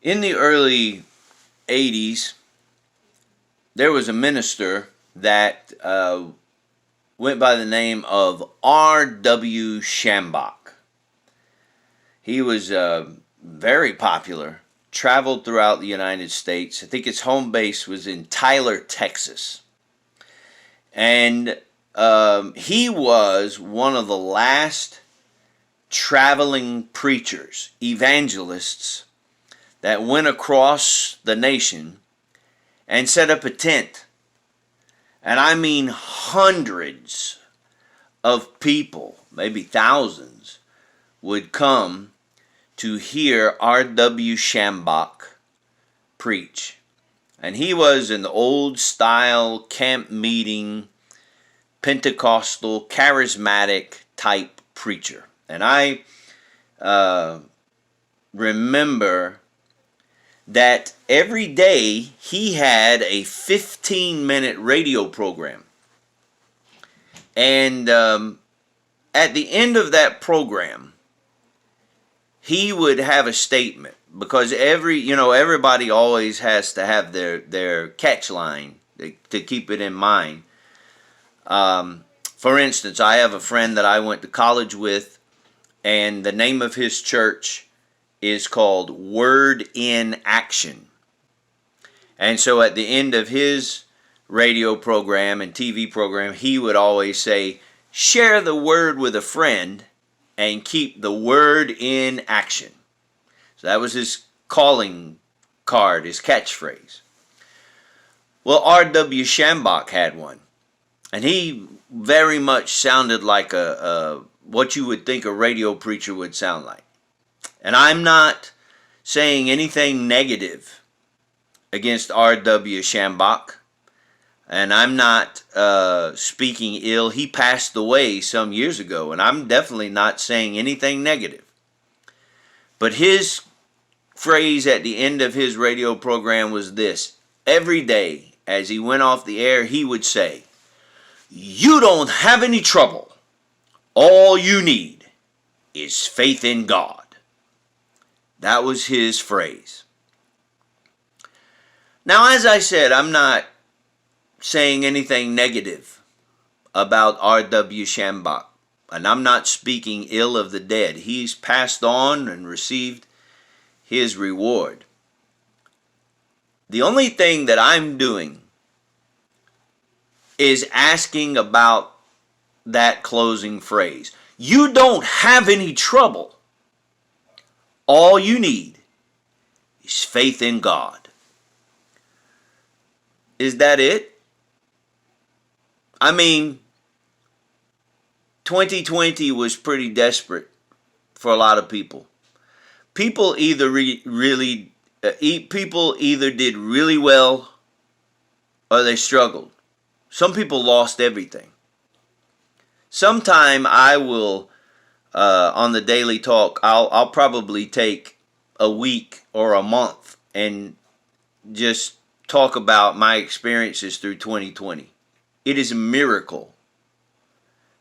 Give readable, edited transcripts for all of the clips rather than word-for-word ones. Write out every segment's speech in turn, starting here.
In the early 80s, there was a minister that went by the name of R.W. Schambach. He was very popular, traveled throughout the United States. I think his home base was in Tyler, Texas. And he was one of the last traveling preachers, evangelists, that went across the nation and set up a tent. And I mean hundreds of people, maybe thousands, would come to hear R.W. Schambach preach. And he was an old-style camp meeting, Pentecostal, charismatic type preacher. And I remember that every day he had a 15-minute radio program. And at the end of that program, he would have a statement, because everybody always has to have their catch line to keep it in mind. For instance, I have a friend that I went to college with, and the name of his church is called Word in Action. And so at the end of his radio program and TV program, he would always say, share the word with a friend and keep the word in action. So that was his calling card, his catchphrase. Well, R.W. Schambach had one. And he very much sounded like what you would think a radio preacher would sound like. And I'm not saying anything negative against R.W. Schambach. And I'm not speaking ill. He passed away some years ago, and I'm definitely not saying anything negative. But his phrase at the end of his radio program was this. Every day, as he went off the air, he would say, "You don't have any trouble. All you need is faith in God." That was his phrase. Now, as I said, I'm not saying anything negative about R.W. Schambach, and I'm not speaking ill of the dead. He's passed on and received his reward. The only thing that I'm doing is asking about that closing phrase. You don't have any trouble. All you need is faith in God. Is that it? I mean, 2020 was pretty desperate for a lot of people. People either people either did really well or they struggled. Some people lost everything. Sometime I will, on the Daily Talk, I'll probably take a week or a month and just talk about my experiences through 2020. It is a miracle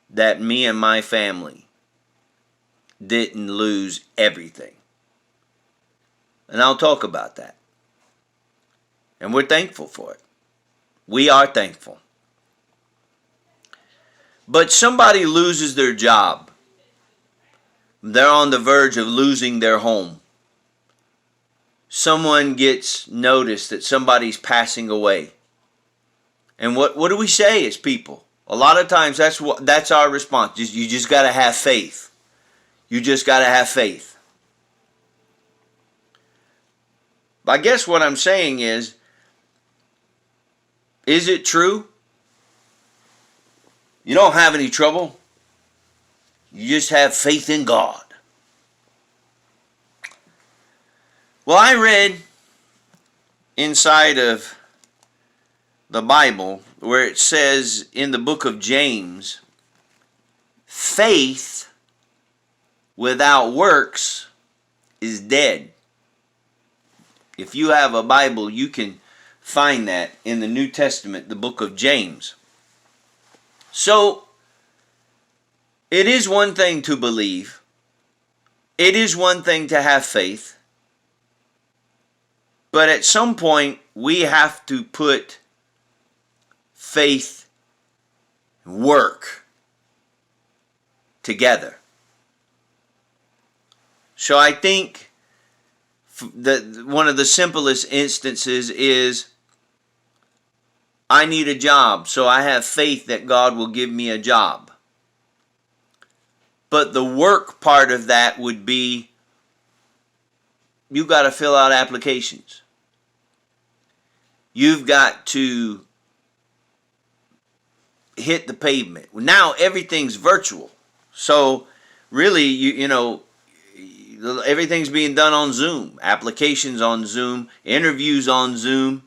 that me and my family didn't lose everything. And I'll talk about that. And we're thankful for it. We are thankful. But somebody loses their job. They're on the verge of losing their home. Someone gets notice that somebody's passing away. And what do we say as people? A lot of times that's our response. You just got to have faith. You just got to have faith. But I guess what I'm saying is it true? You don't have any trouble. You just have faith in God. Well, I read inside of the Bible where it says in the book of James, faith without works is dead. If you have a Bible, you can find that in the New Testament, the book of James. So, it is one thing to believe. It is one thing to have faith. But at some point, we have to put faith and work together. So I think that one of the simplest instances is, I need a job, so I have faith that God will give me a job. But the work part of that would be, you got to fill out applications. You've got to hit the pavement. Now everything's virtual. So really, you know, everything's being done on Zoom. Applications on Zoom, interviews on Zoom.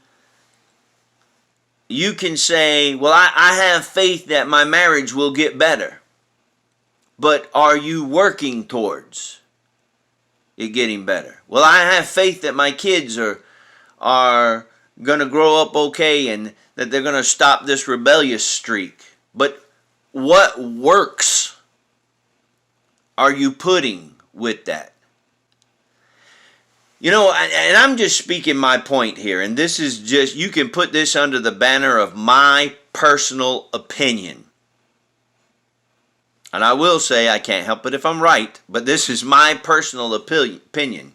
You can say, well, I have faith that my marriage will get better. But are you working towards it getting better? Well, I have faith that my kids are going to grow up okay and that they're going to stop this rebellious streak. But what works are you putting with that? You know, and I'm just speaking my point here, and this is just, you can put this under the banner of my personal opinion. And I will say, I can't help it if I'm right, but this is my personal opinion.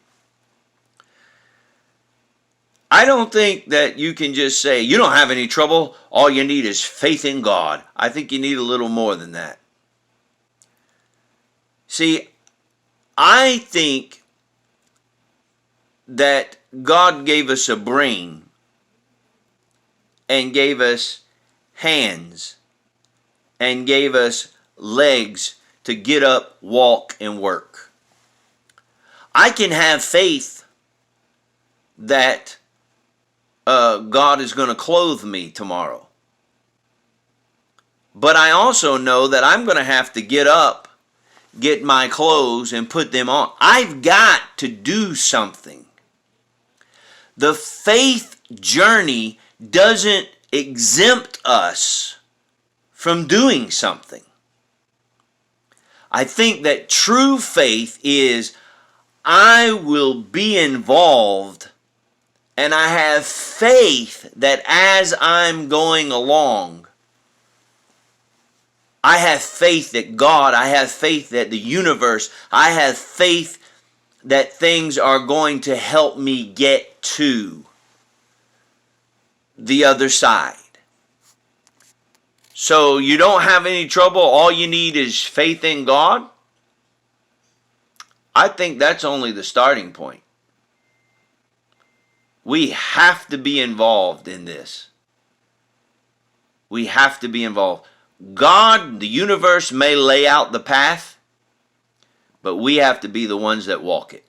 I don't think that you can just say, you don't have any trouble, all you need is faith in God. I think you need a little more than that. See, I think that God gave us a brain and gave us hands and gave us legs to get up, walk, and work. I can have faith that God is going to clothe me tomorrow. But I also know that I'm going to have to get up, get my clothes, and put them on. I've got to do something. The faith journey doesn't exempt us from doing something. I think that true faith is, I will be involved, and I have faith that as I'm going along, I have faith that God, I have faith that the universe, I have faith that things are going to help me get to the other side. So you don't have any trouble, all you need is faith in God? I think that's only the starting point. We have to be involved in this. We have to be involved. God, the universe may lay out the path, but we have to be the ones that walk it.